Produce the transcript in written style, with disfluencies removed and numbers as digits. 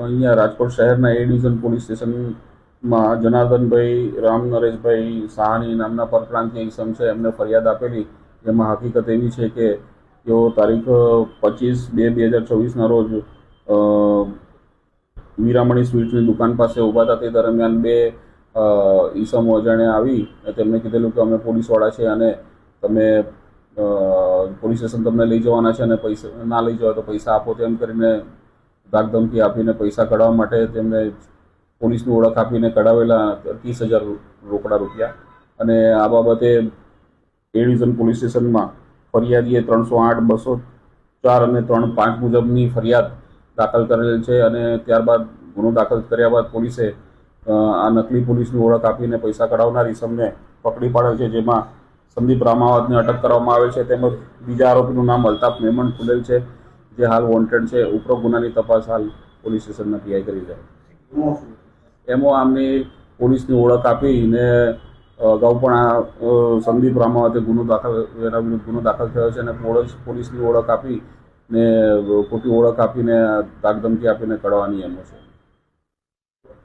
અહીંયા રાજકોટ શહેરના એ division police સ્ટેશનમાં જનાર્દનભાઈ રામ નરેશભાઈ સાહાની નામના પરપ્રાંતીય ઈસમ છે, એમને ફરિયાદ આપેલી, જેમાં હકીકત એવી છે કે તેઓ તારીખ 25/2/2024ના રોજ વીરામણી સ્વીટ્સની દુકાન પાસે ઊભા હતા. તે દરમિયાન બે ઈસમો અજાણ્યા આવી તેમને કીધેલું કે અમે પોલીસવાળા છે અને તમે પોલીસ સ્ટેશન તમને લઈ જવાના છે અને પૈસા ના લઈ જવા તો પૈસા આપો, તેમ કરીને ધાકધમકી આપીને પૈસા કઢાવવા માટે તેમને પોલીસની ઓળખ આપીને કઢાવેલા 30,000 રોકડા રૂપિયા. અને આ બાબતે એ ડિવિઝન પોલીસ સ્ટેશનમાં ફરિયાદીએ 308/204 અને 305 મુજબની ફરિયાદ દાખલ કરેલ છે. અને ત્યારબાદ ગુનો દાખલ કર્યા બાદ પોલીસે આ નકલી પોલીસની ઓળખ આપીને પૈસા કઢાવનાર ઈસમને પકડી પાડેલ છે, જેમાં સંદીપ રામાવતને અટક કરવામાં આવેલ છે. તેમજ બીજા આરોપીનું નામ અલ્તાફ મેમણ ખુલેલ છે, જે હાલ વોન્ટેડ છે. ઉપરોક્ત ગુનાની તપાસ હાલ પોલીસ સ્ટેશનના પીઆઈ કરી રહ્યા છે. એમાં આમની પોલીસની ઓળખ આપીને અગાઉ પણ આ સંદીપ રામાવતે એના વિરુદ્ધ ગુનો દાખલ થયો છે અને પોલીસની ઓળખ આપીને ખોટી ઓળખ આપીને ધાકધમકી આપીને કઢાવવાની એમો છે.